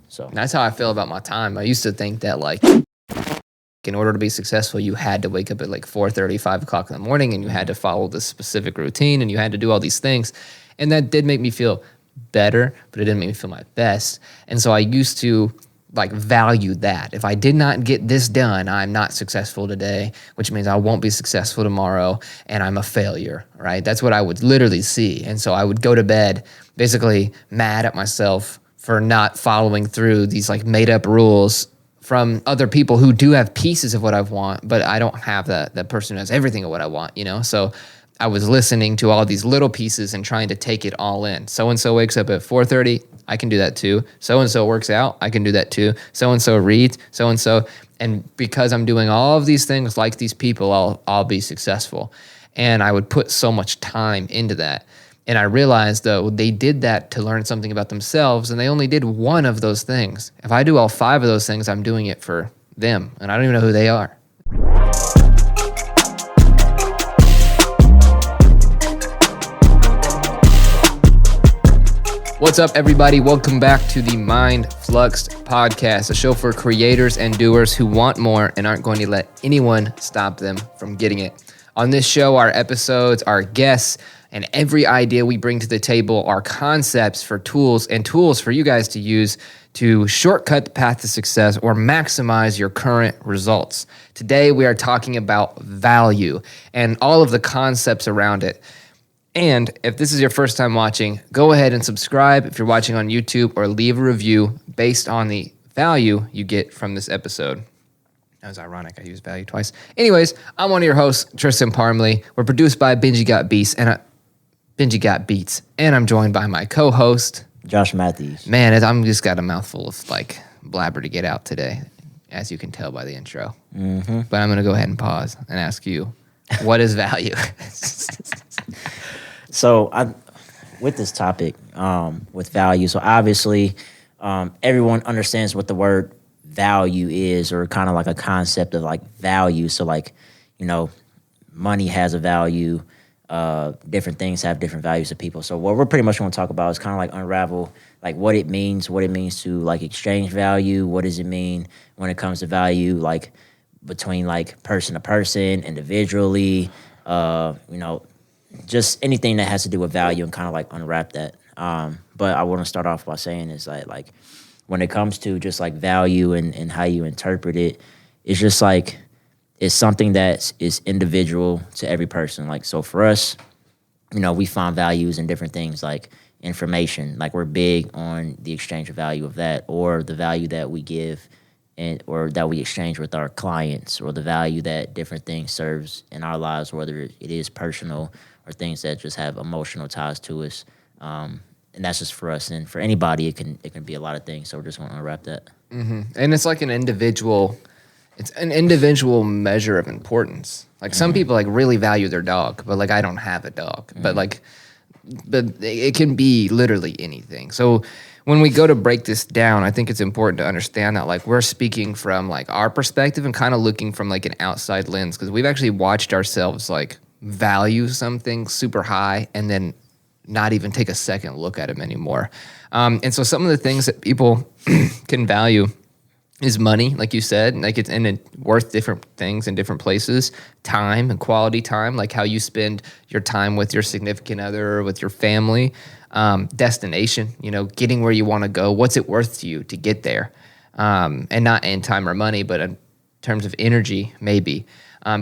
So that's how I feel about my time. I used to think that like in order to be successful, you had to wake up at like 4:30, 5 o'clock in the morning, and you had to follow this specific routine, and you had to do all these things. And that did make me feel better, but it didn't make me feel my best. And so I used to like value that. If I did not get this done, I'm not successful today, which means I won't be successful tomorrow, and I'm a failure, right? That's what I would literally see. And so I would go to bed basically mad at myself for not following through these like made up rules from other people who do have pieces of what I want, but I don't have that person who has everything of what I want, you know? So I was listening to all these little pieces and trying to take it all in. So-and-so wakes up at 4:30, I can do that too. So-and-so works out, I can do that too. So-and-so reads, so-and-so. And because I'm doing all of these things like these people, I'll be successful. And I would put so much time into that. And I realized, though, they did that to learn something about themselves, and they only did one of those things. If I do all 5 of those things, I'm doing it for them, and I don't even know who they are. What's up, everybody? Welcome back to the Mind Fluxed podcast, a show for creators and doers who want more and aren't going to let anyone stop them from getting it. On this show, our episodes, our guests, and every idea we bring to the table are concepts for tools and tools for you guys to use to shortcut the path to success or maximize your current results. Today, we are talking about value and all of the concepts around it. And if this is your first time watching, go ahead and subscribe if you're watching on YouTube, or leave a review based on the value you get from this episode. That was ironic. I used value twice. Anyways, I'm one of your hosts, Tristan Parmley. We're produced by Benji Got Beats, and I'm joined by my co-host, Josh Matthews. Man, I'm just got a mouthful of like blabber to get out today, as you can tell by the intro. Mm-hmm. But I'm going to go ahead and pause and ask you, what is value? So with this topic, with value, so obviously everyone understands what the word value is, or kind of like a concept of like value. So like, you know, money has a value. Different things have different values to people. So what we're pretty much going to talk about is kind of like unravel like what it means to like exchange value. What does it mean when it comes to value, like between like person to person, individually, you know, just anything that has to do with value, and kind of like unwrap that. But I want to start off by saying is that like when it comes to just like value and how you interpret it, it's just like it's something that is individual to every person. Like, so for us, you know, we find values in different things like information. Like, we're big on the exchange of value of that, or the value that we give or that we exchange with our clients, or the value that different things serves in our lives, whether it is personal or things that just have emotional ties to us. And that's just for us. And for anybody, it can be a lot of things. So we're just going to unwrap that. Mm-hmm. And it's like an individual measure of importance. Like some people like really value their dog, but like I don't have a dog. But it can be literally anything. So when we go to break this down, I think it's important to understand that like we're speaking from like our perspective and kind of looking from like an outside lens, because we've actually watched ourselves like value something super high and then not even take a second look at them anymore. And so some of the things that people can value is money, like you said, like it's worth different things in different places. Time and quality time, like how you spend your time with your significant other or with your family. Destination, you know, getting where you want to go. What's it worth to you to get there? And not in time or money, but in terms of energy, maybe.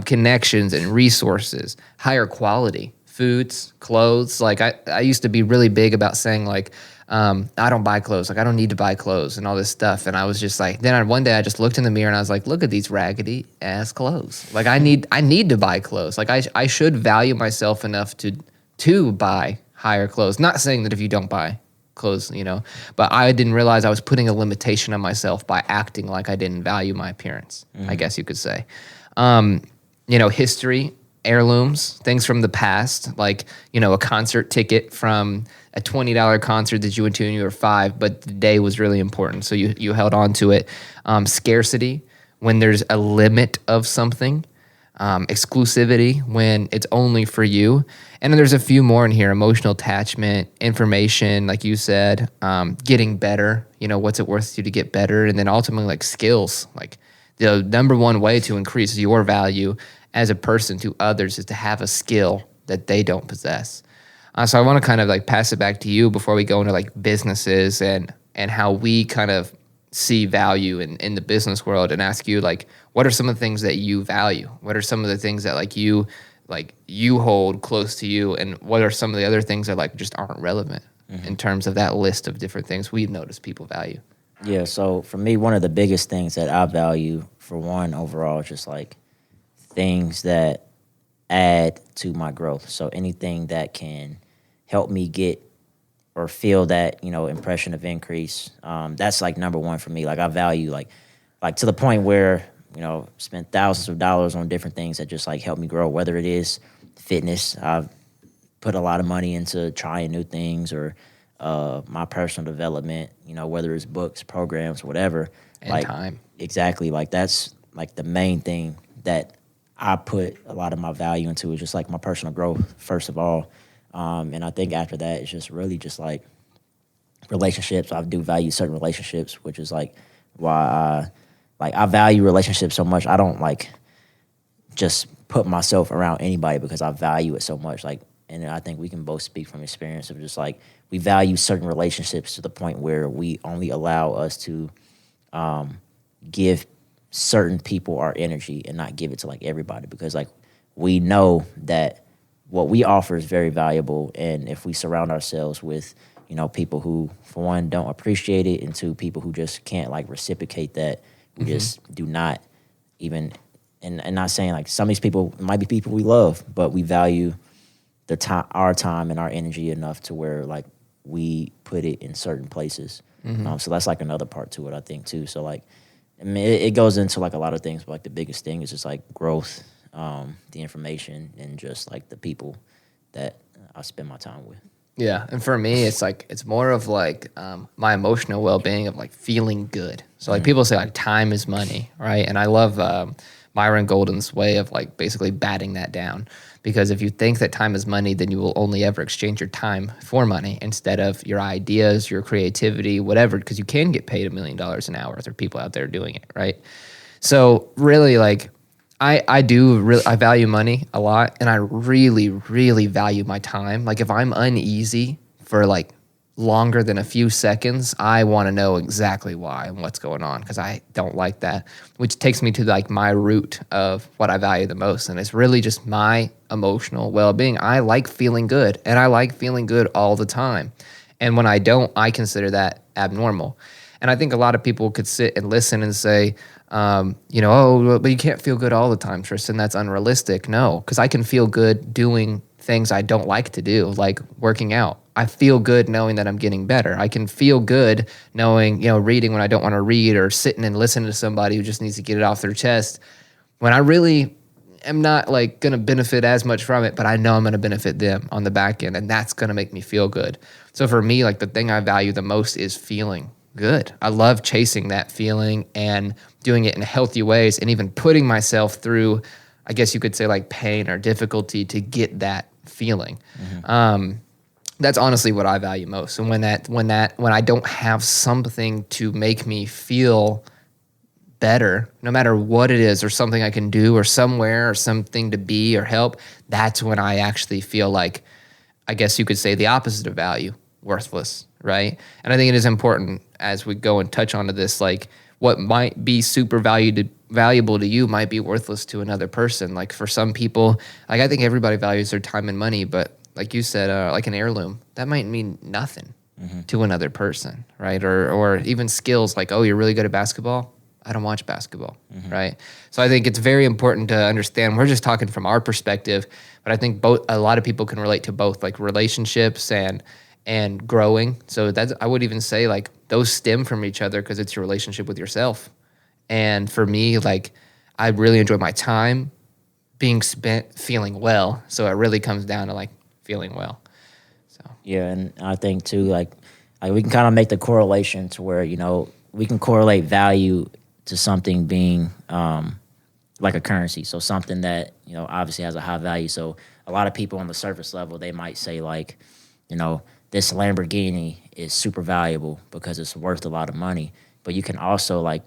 Connections and resources, higher quality, foods, clothes. Like I used to be really big about saying like, I don't buy clothes. Like I don't need to buy clothes and all this stuff. And I was just like, one day I just looked in the mirror and I was like, look at these raggedy ass clothes. Like I need to buy clothes. Like I should value myself enough to buy higher clothes. Not saying that if you don't buy clothes, you know, but I didn't realize I was putting a limitation on myself by acting like I didn't value my appearance, I guess you could say. You know, history, heirlooms, things from the past, like, you know, a concert ticket from a $20 concert that you went to when you were 5, but the day was really important, so you held on to it. Scarcity, when there's a limit of something. exclusivity when it's only for you. And then there's a few more in here: emotional attachment, information, like you said, getting better. What's it worth to you to get better? And then ultimately, like skills. Like the number one way to increase your value as a person to others is to have a skill that they don't possess. So I want to kind of like pass it back to you before we go into like businesses and how we kind of see value in the business world, and ask you, like, what are some of the things that you value? What are some of the things that you hold close to you, and what are some of the other things that like just aren't relevant in terms of that list of different things we've noticed people value? Yeah, so for me, one of the biggest things that I value, for one, overall, is just like things that add to my growth. So anything that can help me get or feel that, impression of increase, that's like number one for me. Like I value like to the point where, spend thousands of dollars on different things that just like help me grow, whether it is fitness. I've put a lot of money into trying new things, or my personal development, whether it's books, programs, whatever. And like time. Exactly. Like that's like the main thing that I put a lot of my value into, is just like my personal growth, first of all. And I think after that, it's just really just like relationships. I do value certain relationships, which is like why I value relationships so much. I don't like just put myself around anybody because I value it so much. Like, and I think we can both speak from experience of just like we value certain relationships to the point where we only allow us to give certain people our energy and not give it to like everybody, because like we know that what we offer is very valuable, and if we surround ourselves with people who, for one, don't appreciate it, and two, people who just can't like reciprocate that, we just do not even, and not saying like some of these people might be people we love, but we value the time, our time and our energy enough to where like we put it in certain places. So that's like another part to it, I think, too. So like, I mean, it goes into like a lot of things, but like the biggest thing is just like growth, the information, and just like the people that I spend my time with. Yeah, and for me, it's more of like my emotional well-being, of like feeling good. So like people say like time is money, right? And I love Myron Golden's way of like basically batting that down, because if you think that time is money, then you will only ever exchange your time for money instead of your ideas, your creativity, whatever, because you can get paid $1 million an hour. There are people out there doing it, right? So really, like I value money a lot, and I really, really value my time. Like if I'm uneasy for like longer than a few seconds, I want to know exactly why and what's going on, because I don't like that, which takes me to like my root of what I value the most. And it's really just my emotional well-being. I like feeling good, and I like feeling good all the time. And when I don't, I consider that abnormal. And I think a lot of people could sit and listen and say, oh, but you can't feel good all the time, Tristan. That's unrealistic. No, because I can feel good doing things I don't like to do, like working out. I feel good knowing that I'm getting better. I can feel good knowing, reading when I don't want to read, or sitting and listening to somebody who just needs to get it off their chest when I really am not like going to benefit as much from it, but I know I'm going to benefit them on the back end, and that's going to make me feel good. So for me, like the thing I value the most is feeling good. I love chasing that feeling and doing it in healthy ways, and even putting myself through, I guess you could say, like pain or difficulty to get that feeling. That's honestly what I value most. And when I don't have something to make me feel better, no matter what it is, or something I can do, or somewhere, or something to be or help, that's when I actually feel like, I guess you could say, the opposite of value, worthless, right? And I think it is important, as we go and touch onto this, like what might be super valuable to you might be worthless to another person. Like for some people, like I think everybody values their time and money, but like you said, like an heirloom, that might mean nothing to another person, right? Or even skills, like, oh, you're really good at basketball. I don't watch basketball, right? So I think it's very important to understand. We're just talking from our perspective, but I think a lot of people can relate to both, like relationships and growing. So I would even say like those stem from each other, because it's your relationship with yourself. And for me, like I really enjoy my time being spent feeling well. So it really comes down to like feeling well. So Yeah, and I think too, like we can kind of make the correlation to where we can correlate value to something being like a currency. So something that, obviously has a high value. So a lot of people on the surface level, they might say like, this Lamborghini is super valuable because it's worth a lot of money. But you can also like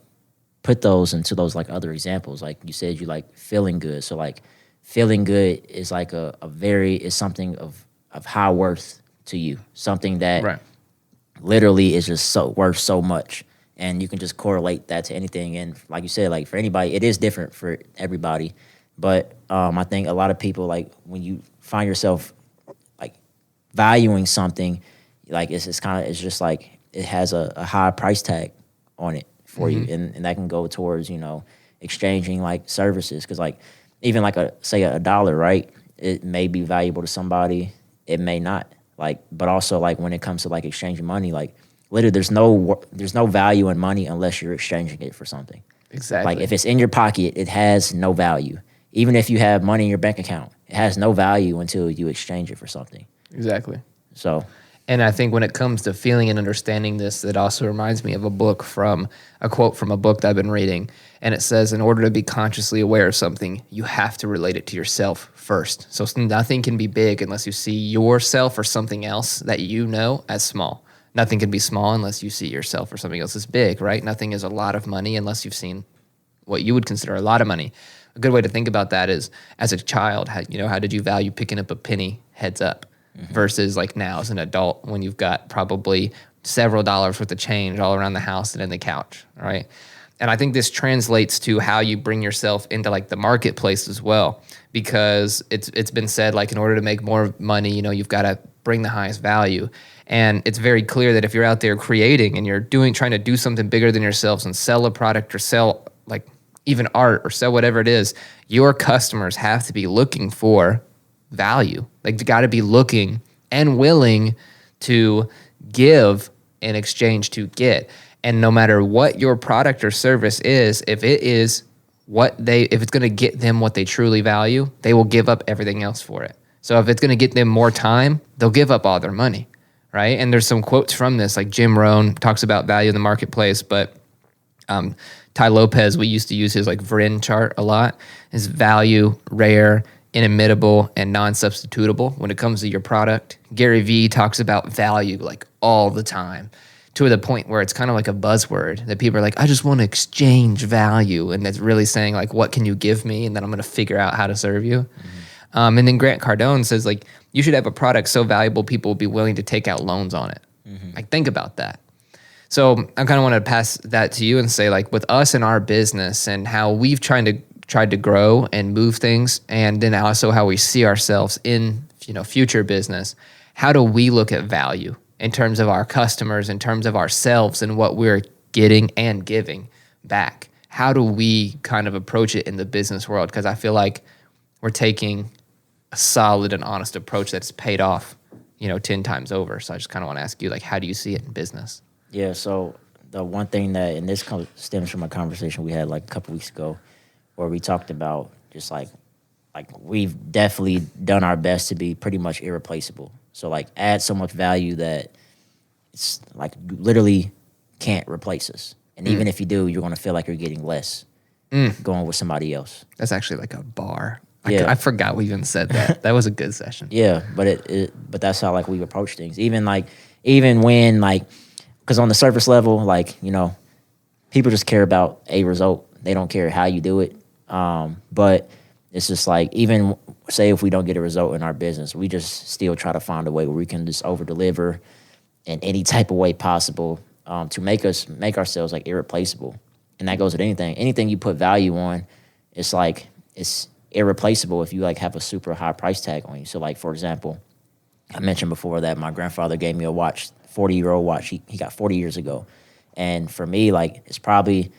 put those into those like other examples. Like you said, you like feeling good. So like feeling good is like is something of high worth to you. Something that Right. literally is just so worth so much. And you can just correlate that to anything. And like you said, like for anybody, it is different for everybody. But I think a lot of people, like when you find yourself like valuing something, like it's just like it has a high price tag on it for you. And that can go towards, exchanging like services. Because like even like say a dollar, right? It may be valuable to somebody. It may not. Like, but also like when it comes to like exchanging money, like literally there's no value in money unless you're exchanging it for something. Exactly. Like if it's in your pocket, it has no value. Even if you have money in your bank account, it has no value until you exchange it for something. Exactly. So And I think when it comes to feeling and understanding this, it also reminds me of a quote from a book that I've been reading. And it says, in order to be consciously aware of something, you have to relate it to yourself first. So nothing can be big unless you see yourself or something else that you know as small. Nothing can be small unless you see yourself or something else as big, right? Nothing is a lot of money unless you've seen what you would consider a lot of money. A good way to think about that is, as a child, how did you value picking up a penny heads up versus like now as an adult when you've got probably several dollars worth of change all around the house and in the couch, right? And I think this translates to how you bring yourself into like the marketplace as well, because it's been said like in order to make more money, you've got to bring the highest value. And it's very clear that if you're out there creating and you're trying to do something bigger than yourselves and sell a product or sell like even art or sell whatever it is, your customers have to be looking for value. Like they got to be looking and willing to give in exchange to get. And no matter what your product or service is, if it's going to get them what they truly value, they will give up everything else for it. So if it's going to get them more time, they'll give up all their money, right? And there's some quotes from this, like Jim Rohn talks about value in the marketplace, but Ty Lopez, we used to use his like VRIN chart a lot. His value, rare, inimitable, and non-substitutable when it comes to your product. Gary Vee talks about value like all the time, to the point where it's kind of like a buzzword that people are like, I just want to exchange value. And that's really saying like, what can you give me? And then I'm going to figure out how to serve you. And then Grant Cardone says like, you should have a product so valuable people will be willing to take out loans on it. Like think about that. So I kind of want to pass that to you and say like with us in our business and how we've tried to grow and move things, and then also how we see ourselves in future business, how do we look at value in terms of our customers, in terms of ourselves and what we're getting and giving back? How do we kind of approach it in the business world? Because I feel like we're taking a solid and honest approach that's paid off 10 times over. So I just kind of want to ask you, like, how do you see it in business? yeah, so the one thing that, and this stems from a conversation we had like a couple weeks ago, where we talked about just like we've definitely done our best to be pretty much irreplaceable. So like add so much value that it's like you literally can't replace us. And even if you do, you're going to feel like you're getting less going with somebody else. That's actually like a bar. Yeah. I forgot we even said that. That was a good session. Yeah, but that's how like we approach things. Even when like, because on the surface level, like people just care about a result. They don't care how you do it. But it's just like, even say if we don't get a result in our business, we just still try to find a way where we can just over deliver in any type of way possible to make ourselves like irreplaceable. And that goes with anything you put value on. It's like it's irreplaceable if you like have a super high price tag on you. So like, for example, I mentioned before that my grandfather gave me a watch, 40-year-old watch he got 40 years ago. And for me, like, it's probably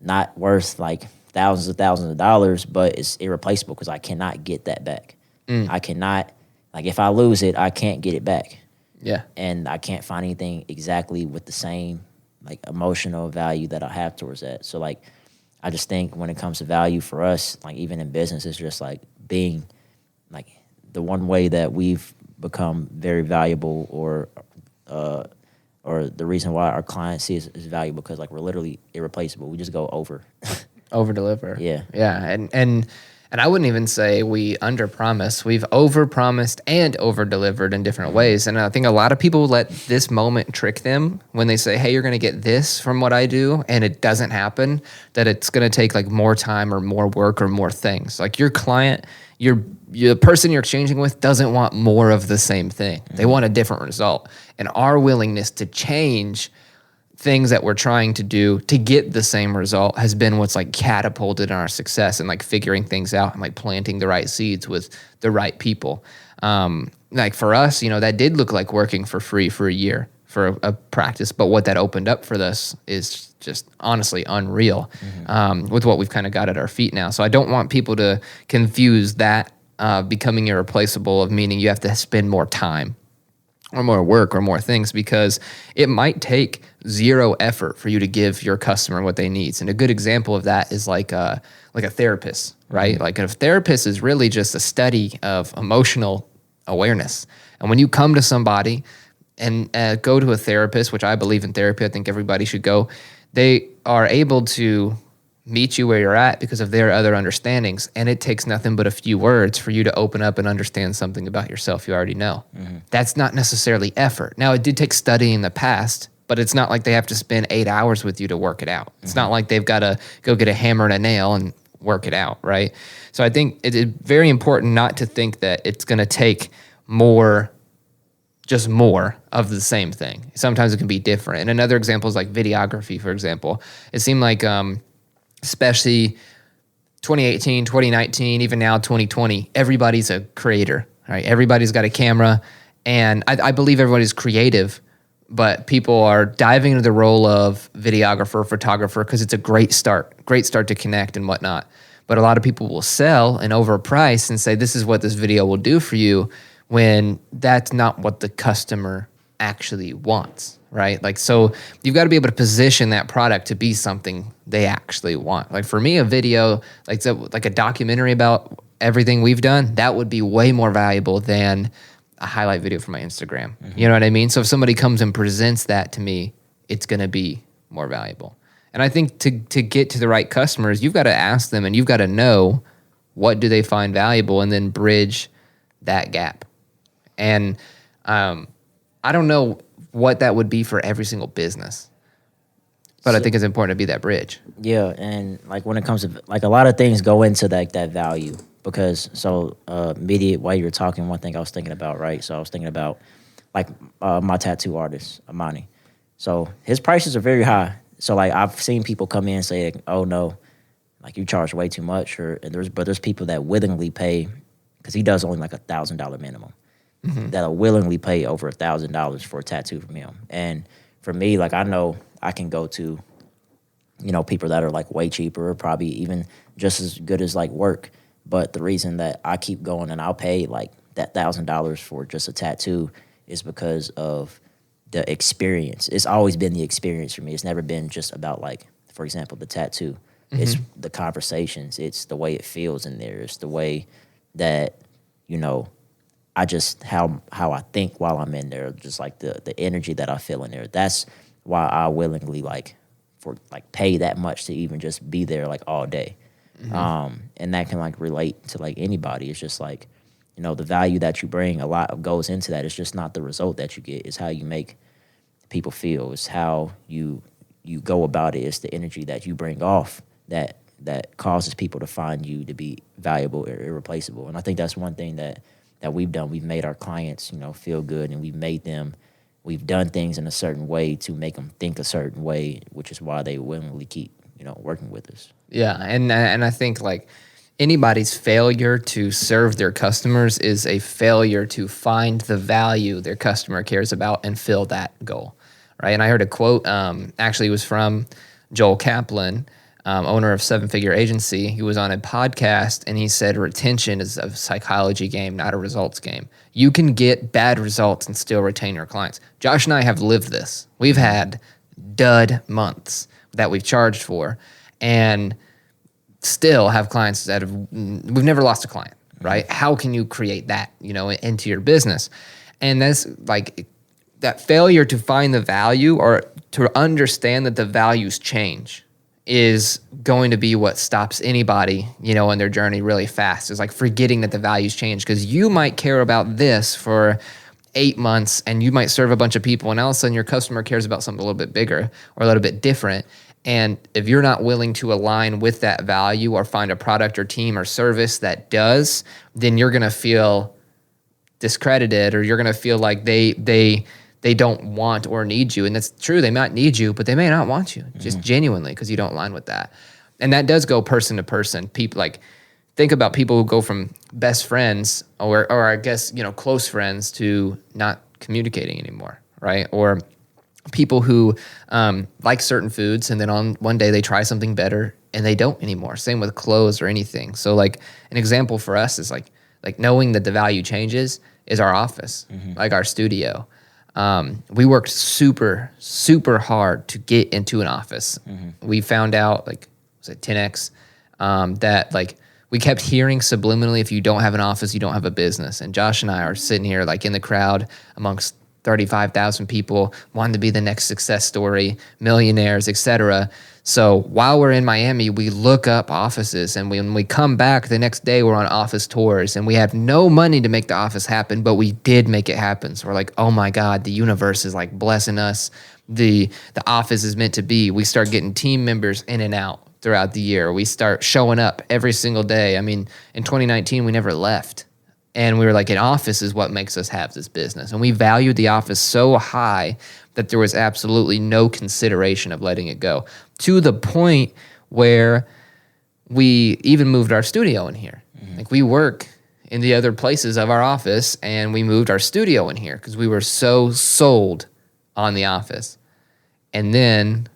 not worth like thousands of dollars, but it's irreplaceable because I cannot get that back. I cannot, like, if I lose it, I can't get it back. Yeah. And I can't find anything exactly with the same like emotional value that I have towards that. So like, I just think when it comes to value for us, like even in business, it's just like being like the one way that we've become very valuable, or the reason why our clients see us as valuable, because like we're literally irreplaceable. We just go over. Over deliver. Yeah. Yeah. And I wouldn't even say we under promise. We've over promised and over delivered in different ways. And I think a lot of people let this moment trick them when they say, hey, you're going to get this from what I do. And it doesn't happen, that it's going to take like more time or more work or more things. Like your client, the person you're exchanging with doesn't want more of the same thing. They want a different result. And our willingness to change things that we're trying to do to get the same result has been what's like catapulted our success and like figuring things out and like planting the right seeds with the right people. Like for us, that did look like working for free for a year for a practice, but what that opened up for us is just honestly unreal with what we've kind of got at our feet now. So I don't want people to confuse that becoming irreplaceable of meaning you have to spend more time or more work or more things, because it might take zero effort for you to give your customer what they need. And a good example of that is like a therapist, right? Like a therapist is really just a study of emotional awareness. And when you come to somebody and go to a therapist, which I believe in therapy, I think everybody should go, they are able to meet you where you're at because of their other understandings. And it takes nothing but a few words for you to open up and understand something about yourself you already know. That's not necessarily effort. Now, it did take study in the past, but it's not like they have to spend 8 hours with you to work it out. It's not like they've got to go get a hammer and a nail and work it out, right? So I think it is very important not to think that it's going to take just more of the same thing. Sometimes it can be different. And another example is like videography, for example. It seemed like, especially 2018, 2019, even now 2020, everybody's a creator, right? Everybody's got a camera, and I believe everybody's creative, but people are diving into the role of videographer, photographer, because it's a great start to connect and whatnot. But a lot of people will sell and overprice and say, this is what this video will do for you, when that's not what the customer actually wants, right? Like, so you've got to be able to position that product to be something they actually want. Like for me, a video, like a documentary about everything we've done, that would be way more valuable than a highlight video for my Instagram. You know what I mean? So if somebody comes and presents that to me, it's going to be more valuable. And I think to get to the right customers, you've got to ask them and you've got to know what do they find valuable and then bridge that gap. And I don't know what that would be for every single business, but I think it's important to be that bridge. Yeah, and like when it comes to like a lot of things go into that value, because immediate while you were talking, one thing I was thinking about, right? So I was thinking about like my tattoo artist, Amani. So his prices are very high. So like I've seen people come in and say, oh no, like you charge way too much, but there's people that willingly pay, because he does only like $1,000 minimum. That'll willingly pay over $1,000 for a tattoo from him. And for me, like I know I can go to, people that are like way cheaper, or probably even just as good as like work. But the reason that I keep going and I'll pay like that $1,000 for just a tattoo is because of the experience. It's always been the experience for me. It's never been just about like, for example, the tattoo. It's the conversations. It's the way it feels in there. It's the way that, I just how I think while I'm in there, just like the energy that I feel in there. That's why I willingly pay that much to even just be there like all day. And that can like relate to like anybody. It's just like, the value that you bring, a lot goes into that. It's just not the result that you get. It's how you make people feel. It's how you go about it. It's the energy that you bring off that causes people to find you to be valuable or irreplaceable. And I think that's one thing that we've done. We've made our clients, feel good, and we've done things in a certain way to make them think a certain way, which is why they willingly keep, working with us. Yeah, and I think like anybody's failure to serve their customers is a failure to find the value their customer cares about and fill that goal, right? And I heard a quote, actually it was from Joel Kaplan, owner of Seven Figure Agency. He was on a podcast and he said retention is a psychology game, not a results game. You can get bad results and still retain your clients. Josh and I have lived this. We've had dud months that we've charged for and still have clients that we've never lost a client, right? How can you create that, into your business? And that's like that failure to find the value or to understand that the values change is going to be what stops anybody, in their journey really fast. It's like forgetting that the values change, because you might care about this for 8 months and you might serve a bunch of people, and all of a sudden your customer cares about something a little bit bigger or a little bit different. And if you're not willing to align with that value or find a product or team or service that does, then you're going to feel discredited, or you're going to feel like they don't want or need you. And that's true. They might need you, but they may not want you just genuinely because you don't align with that. And that does go person to person. People, like, think about people who go from best friends or I guess, close friends to not communicating anymore, right? Or people who like certain foods, and then on one day they try something better and they don't anymore. Same with clothes or anything. So like an example for us is like knowing that the value changes is our office, like our studio. We worked super, super hard to get into an office. We found out, like, was it 10X, that like we kept hearing subliminally, if you don't have an office, you don't have a business. And Josh and I are sitting here like in the crowd amongst 35,000 people, wanting to be the next success story, millionaires, etc. So while we're in Miami, we look up offices, and when we come back the next day, we're on office tours, and we have no money to make the office happen, but we did make it happen. So we're like, oh my God, the universe is like blessing us. The office is meant to be. We start getting team members in and out throughout the year. We start showing up every single day. I mean, in 2019, we never left. And we were like, an office is what makes us have this business. And we valued the office so high that there was absolutely no consideration of letting it go, to the point where we even moved our studio in here. Like, we work in the other places of our office, and we moved our studio in here because we were so sold on the office. And then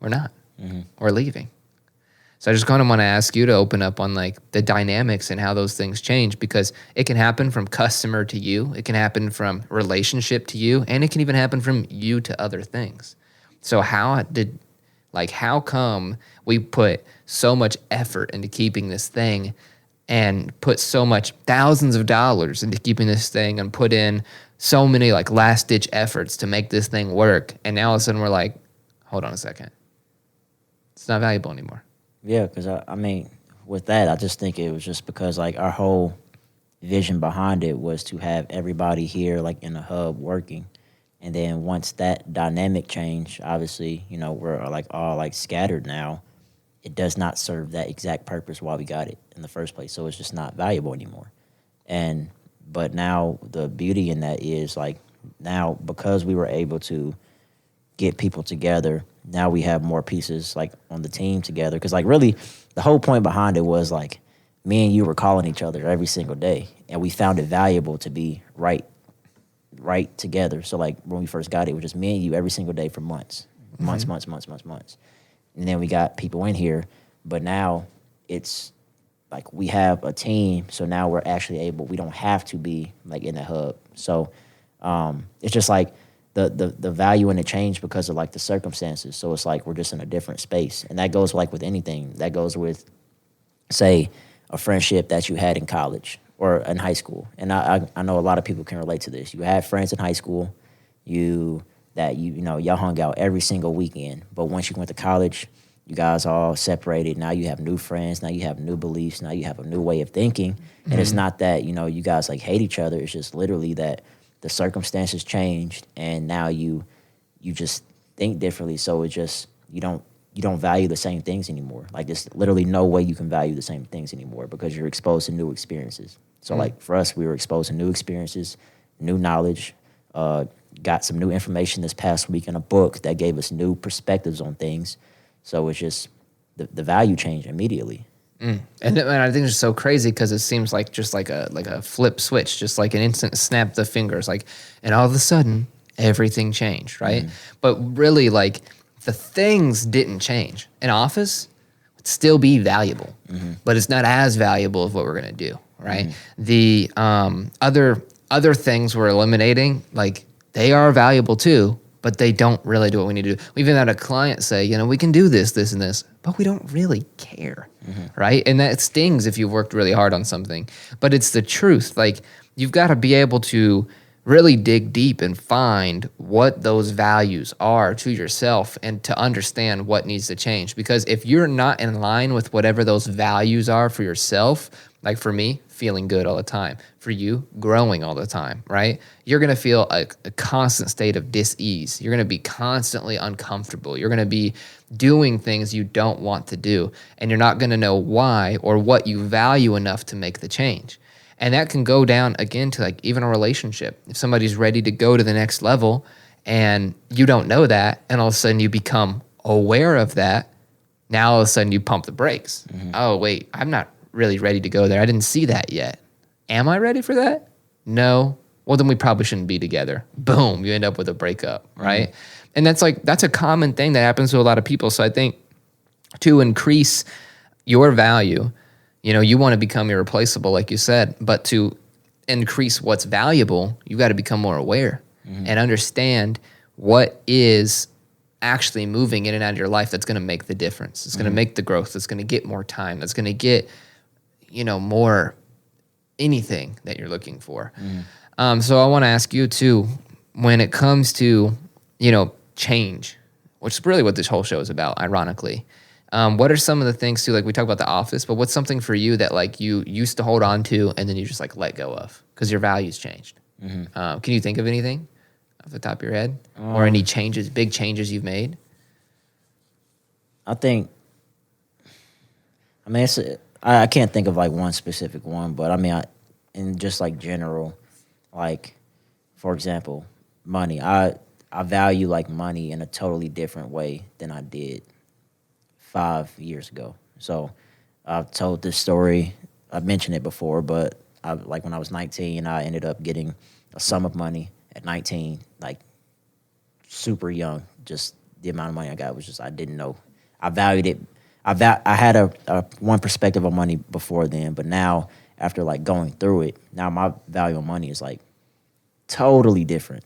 we're not. We're leaving. So I just kind of want to ask you to open up on like the dynamics and how those things change, because it can happen from customer to you, it can happen from relationship to you, and it can even happen from you to other things. So how come we put so much effort into keeping this thing, and put so much thousands of dollars into keeping this thing, and put in so many like last ditch efforts to make this thing work, and now all of a sudden we're like, hold on a second, it's not valuable anymore? Yeah, because I mean, with that, I just think it was just because like our whole vision behind it was to have everybody here like in the hub working. And then once that dynamic changed, obviously, we're like all like scattered now. It does not serve that exact purpose why we got it in the first place. So it's just not valuable anymore. But now the beauty in that is like, now because we were able to get people together, now we have more pieces like on the team together. Because like really the whole point behind it was like me and you were calling each other every single day, and we found it valuable to be right together. So like when we first got it was just me and you every single day for months. And then we got people in here, but now it's like we have a team, so now we're actually able, we don't have to be like in the hub. So it's just like the value in it changed because of like the circumstances. So it's like we're just in a different space. And that goes like with anything. That goes with, say, a friendship that you had in college or in high school. And I know a lot of people can relate to this. You had friends in high school, y'all hung out every single weekend. But once you went to college, you guys all separated. Now you have new friends. Now you have new beliefs. Now you have a new way of thinking. And it's not that, you guys like hate each other. It's just literally that the circumstances changed, and now you just think differently. So it just you don't value the same things anymore. Like there's literally no way you can value the same things anymore because you're exposed to new experiences. So like for us, we were exposed to new experiences, new knowledge. Got some new information this past week in a book that gave us new perspectives on things. So it's just the value changed immediately. And I think it's so crazy because it seems like just like a flip switch, just like an instant snap of the fingers, like, and all of a sudden everything changed, right? But really, like, the things didn't change. An office would still be valuable, but it's not as valuable as what we're gonna do, right? The other things we're eliminating, like, they are valuable too, but they don't really do what we need to do. We even had a client say, we can do this, this, and this, but we don't really care, right? And that stings if you've worked really hard on something. But it's the truth. Like, you've got to be able to really dig deep and find what those values are to yourself and to understand what needs to change. Because if you're not in line with whatever those values are for yourself, like for me, feeling good all the time, for you, growing all the time, right? You're gonna feel a constant state of dis-ease. You're gonna be constantly uncomfortable. You're gonna be doing things you don't want to do, and you're not gonna know why or what you value enough to make the change. And that can go down again to like even a relationship. If somebody's ready to go to the next level and you don't know that, and all of a sudden you become aware of that, now all of a sudden you pump the brakes. Oh, wait, I'm not really ready to go there. I didn't see that yet. Am I ready for that? No. Well, then we probably shouldn't be together. Boom, you end up with a breakup, right? And that's a common thing that happens to a lot of people. So I think to increase your value, you want to become irreplaceable, like you said, but to increase what's valuable, you got to become more aware and understand what is actually moving in and out of your life that's going to make the difference. It's going to make the growth. It's going to get more time. That's going to get, more anything that you're looking for. So I want to ask you too, when it comes to, change, which is really what this whole show is about, ironically. What are some of the things too, like we talk about The Office, but what's something for you that like you used to hold on to and then you just like let go of because your values changed? Can you think of anything off the top of your head or any changes, big changes you've made? I I can't think of like one specific one, but in just like general, like for example, money. I value like money in a totally different way than I did 5 years ago. So I've told this story. I've mentioned it before, but like when I was 19, I ended up getting a sum of money at 19, like super young. Just the amount of money I got was just, I didn't know. I valued it. I had a one perspective of money before then, but now after like going through it, now my value of money is like totally different.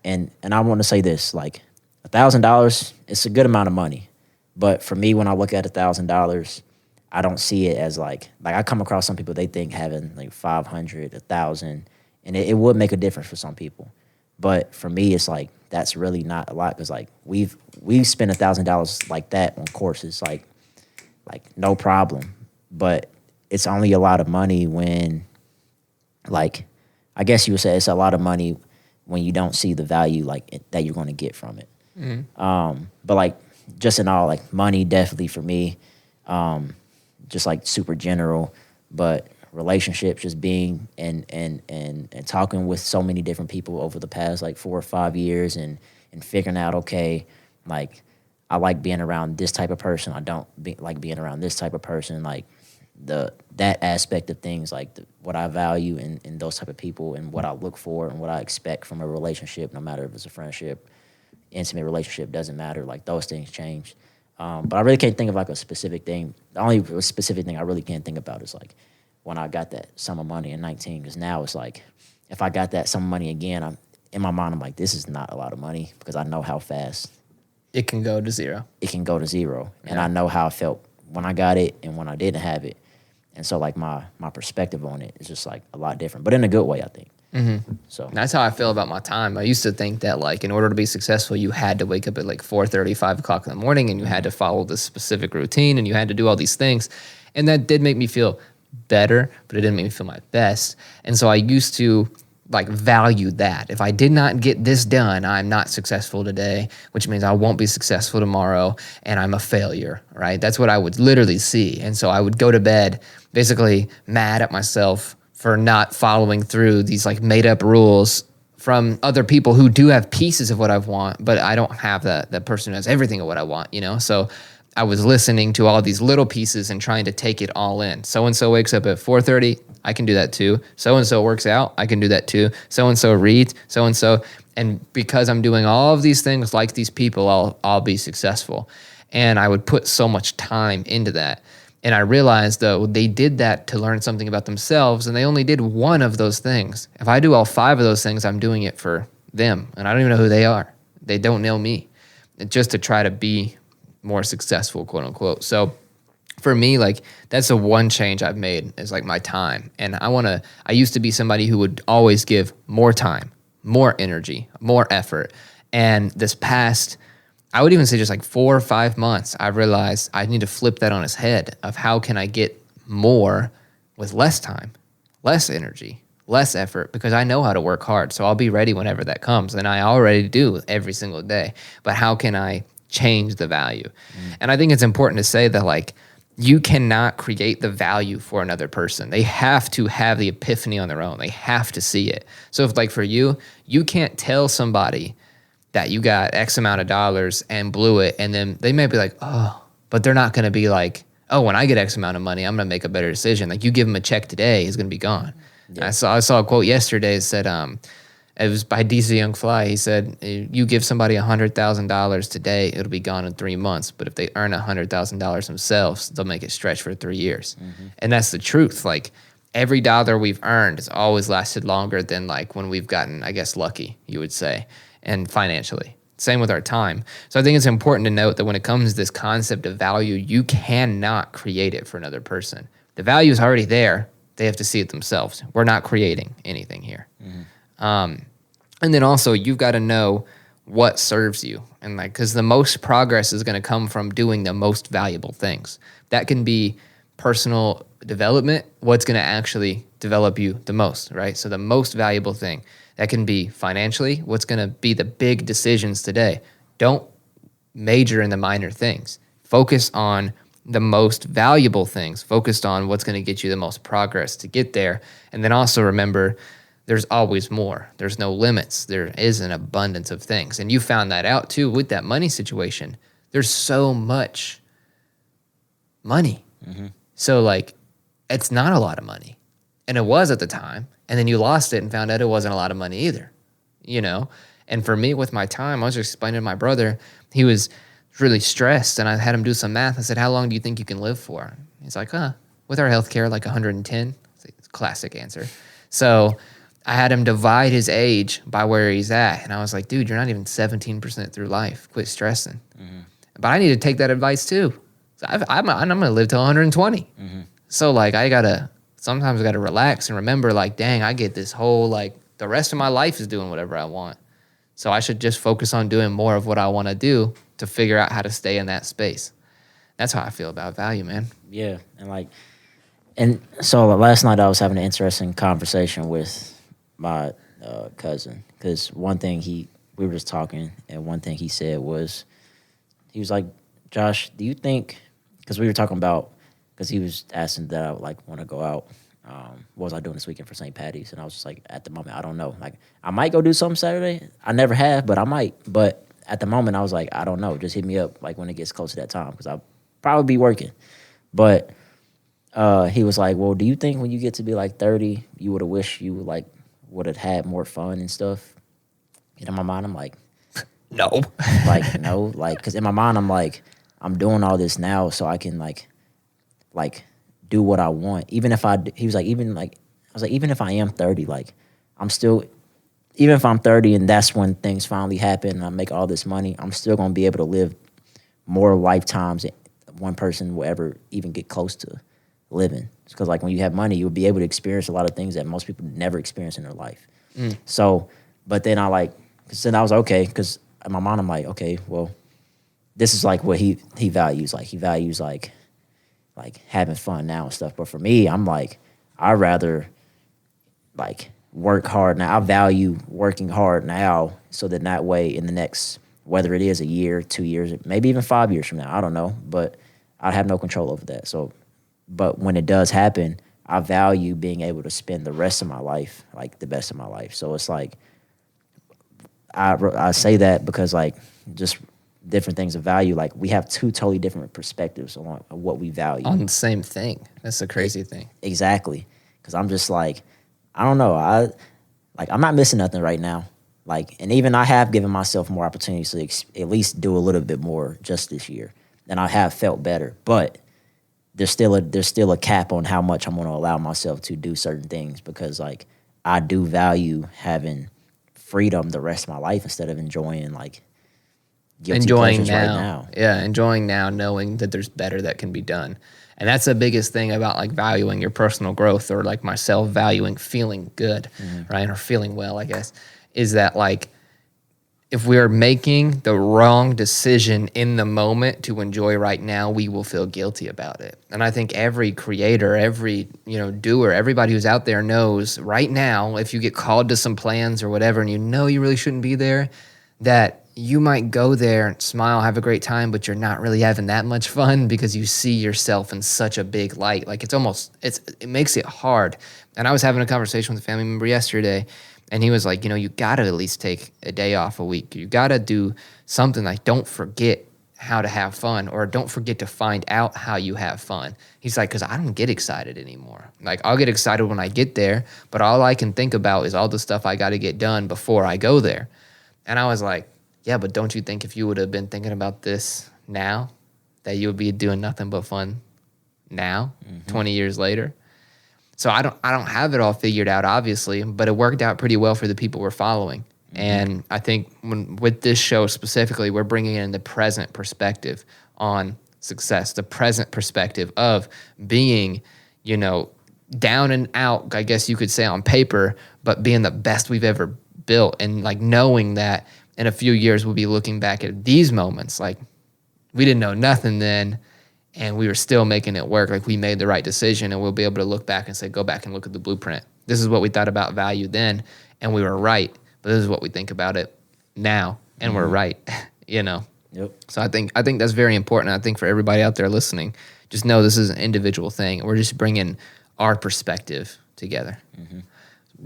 And I want to say this, like $1,000, it's a good amount of money. But for me, when I look at $1,000, I don't see it as like I come across some people, they think having like 500, 1,000, and it would make a difference for some people. But for me, it's like, that's really not a lot because like we've spent $1,000 like that on courses, like no problem. But it's only a lot of money when, like, I guess you would say it's a lot of money when you don't see the value that you're going to get from it. But like just in all, like money definitely for me, just like super general, but relationships, just being and talking with so many different people over the past like 4 or 5 years and figuring out, okay, like I like being around this type of person. I don't like being around this type of person. Like that aspect of things, like what I value in those type of people and what I look for and what I expect from a relationship, no matter if it's a friendship, intimate relationship, doesn't matter. Like those things change. But I really can't think of like a specific thing. The only specific thing I really can't think about is like when I got that sum of money in 19, because now it's like, if I got that sum of money again, in my mind, I'm like, this is not a lot of money because I know how fast it can go to zero. It can go to zero. Yeah. And I know how I felt when I got it and when I didn't have it. And so like my perspective on it is just like a lot different, but in a good way, I think. So that's how I feel about my time. I used to think that like in order to be successful, you had to wake up at like 4:30, 5 o'clock in the morning, and you had to follow this specific routine, and you had to do all these things. And that did make me feel better, but it didn't make me feel my best. And so I used to like value that. If I did not get this done, I'm not successful today, which means I won't be successful tomorrow, and I'm a failure, right? That's what I would literally see. And so I would go to bed basically mad at myself for not following through these like made up rules from other people who do have pieces of what I want, but I don't have that person who has everything of what I want, So I was listening to all these little pieces and trying to take it all in. So-and-so wakes up at 4:30, I can do that too. So-and-so works out, I can do that too. So-and-so reads, so-and-so. And because I'm doing all of these things like these people, I'll be successful. And I would put so much time into that. And I realized, though, they did that to learn something about themselves, and they only did one of those things. If I do all 5 of those things, I'm doing it for them, and I don't even know who they are. They don't know me. It's just to try to be more successful, quote unquote. So For me, like that's the one change I've made is like my time. And I used to be somebody who would always give more time, more energy, more effort. And this past, I would even say just like 4 or 5 months, I realized I need to flip that on its head of how can I get more with less time, less energy, less effort, because I know how to work hard. So I'll be ready whenever that comes. And I already do every single day. But how can I change the value? And I think it's important to say that like, you cannot create the value for another person. They have to have the epiphany on their own. They have to see it. So if like for you, you can't tell somebody that you got X amount of dollars and blew it, and then they may be like, oh, but they're not going to be like, oh, when I get X amount of money, I'm going to make a better decision. Like you give them a check today, it's going to be gone. Yeah. I saw a quote yesterday that said, it was by DC Young Fly. He said, you give somebody $100,000 today, it'll be gone in 3 months. But if they earn $100,000 themselves, they'll make it stretch for 3 years. And that's the truth. Like every dollar we've earned has always lasted longer than like when we've gotten, I guess, lucky, you would say, and financially. Same with our time. So I think it's important to note that when it comes to this concept of value, you cannot create it for another person. The value is already there. They have to see it themselves. We're not creating anything here. And then also you've got to know what serves you. And like, cause the most progress is going to come from doing the most valuable things. That can be personal development. What's going to actually develop you the most, right? So the most valuable thing that can be financially, what's going to be the big decisions today. Don't major in the minor things. Focus on the most valuable things, focused on what's going to get you the most progress to get there. And then also remember, there's always more. There's no limits. There is an abundance of things. And you found that out too with that money situation. There's so much money. So like, it's not a lot of money. And it was at the time. And then you lost it and found out it wasn't a lot of money either, you know? And for me with my time, I was just explaining to my brother, he was really stressed and I had him do some math. I said, how long do you think you can live for? He's like, with our healthcare, like 110. It's a classic answer. So I had him divide his age by where he's at. And I was like, dude, you're not even 17% through life. Quit stressing. But I need to take that advice too. So I'm going to live till 120. So like sometimes I got to relax and remember like, dang, I get this whole, like the rest of my life is doing whatever I want. So I should just focus on doing more of what I want to do to figure out how to stay in that space. That's how I feel about value, man. Yeah. And so last night I was having an interesting conversation with my cousin, because one thing we were just talking, and one thing he said was, he was like, Josh, do you think, because we were talking about, because he was asking that I would like want to go out, what was I doing this weekend for St. Patty's? And I was just like, at the moment, I don't know. Like, I might go do something Saturday. I never have, but I might. But at the moment, I was like, I don't know. Just hit me up like when it gets close to that time, because I'll probably be working. But he was like, well, do you think when you get to be like 30, you would have wished you would have had more fun and stuff? And in my mind, I'm like, no. Like, no. Like, because in my mind, I'm like, I'm doing all this now so I can like do what I want. Even if he was like, even if I am 30, like I'm still, even if I'm 30 and that's when things finally happen and I make all this money, I'm still going to be able to live more lifetimes than one person will ever even get close to living. Because like when you have money, you'll be able to experience a lot of things that most people never experience in their life. So, but then cause then I was okay, because in my mind I'm like, okay, well, this is like what he values. Like he values like having fun now and stuff. But for me, I'm like, I'd rather like work hard now. I value working hard now, so that way in the next, whether it is a year, 2 years, maybe even 5 years from now, I don't know, but I have no control over that. So, but when it does happen, I value being able to spend the rest of my life, like the best of my life. So it's like, I say that because like just different things of value. Like we have two totally different perspectives on what we value. On the same thing. That's the crazy thing. Exactly. Because I'm just like, I don't know. I'm not missing nothing right now. Like, and even I have given myself more opportunities to at least do a little bit more just this year. And I have felt better. But there's still a cap on how much I'm going to allow myself to do certain things, because like I do value having freedom the rest of my life instead of enjoying like guilty pleasures right now. Yeah, enjoying now, knowing that there's better that can be done. And that's the biggest thing about like valuing your personal growth, or like myself valuing feeling good, right? Or feeling well, I guess, is that like, if we are making the wrong decision in the moment to enjoy right now, we will feel guilty about it. And I think every creator, every, doer, everybody who's out there knows right now, if you get called to some plans or whatever, and you really shouldn't be there, that you might go there and smile, have a great time, but you're not really having that much fun because you see yourself in such a big light. Like it makes it hard. And I was having a conversation with a family member yesterday, and he was like, you got to at least take a day off a week. You got to do something like, don't forget how to have fun, or don't forget to find out how you have fun. He's like, because I don't get excited anymore. Like, I'll get excited when I get there, but all I can think about is all the stuff I got to get done before I go there. And I was like, yeah, but don't you think if you would have been thinking about this now, that you would be doing nothing but fun now, 20 years later? So I don't have it all figured out, obviously, but it worked out pretty well for the people we're following. And I think with this show specifically, we're bringing in the present perspective on success, the present perspective of being, down and out, I guess you could say on paper, but being the best we've ever built, and like knowing that in a few years we'll be looking back at these moments like we didn't know nothing then, and we were still making it work. Like, we made the right decision, and we'll be able to look back and say, go back and look at the blueprint. This is what we thought about value then, and we were right. But this is what we think about it now, and we're right. Yep. So I think that's very important. I think for everybody out there listening, just know this is an individual thing. We're just bringing our perspective together.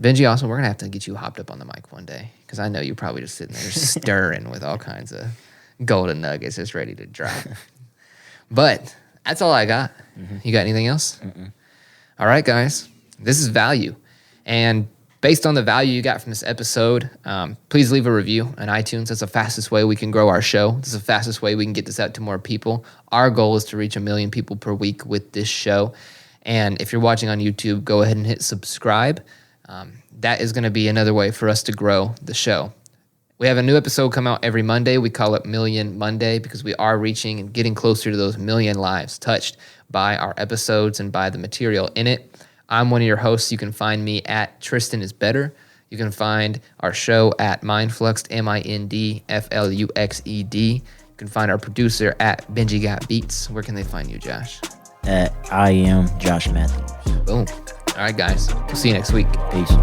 Benji, also, we're gonna have to get you hopped up on the mic one day, because I know you're probably just sitting there stirring with all kinds of golden nuggets just ready to drop. But that's all I got. You got anything else? All right, guys. This is value. And based on the value you got from this episode, please leave a review on iTunes. That's the fastest way we can grow our show. This is the fastest way we can get this out to more people. Our goal is to reach 1 million people per week with this show. And if you're watching on YouTube, go ahead and hit subscribe. That is going to be another way for us to grow the show. We have a new episode come out every Monday. We call it Million Monday, because we are reaching and getting closer to those 1 million lives touched by our episodes and by the material in it. I'm one of your hosts. You can find me at Tristan is Better. You can find our show at Mindfluxed, MINDFLUXED. You can find our producer at Benji Got Beats. Where can they find you, Josh? At I am Josh Matthews. Boom. All right, guys. We'll see you next week. Peace.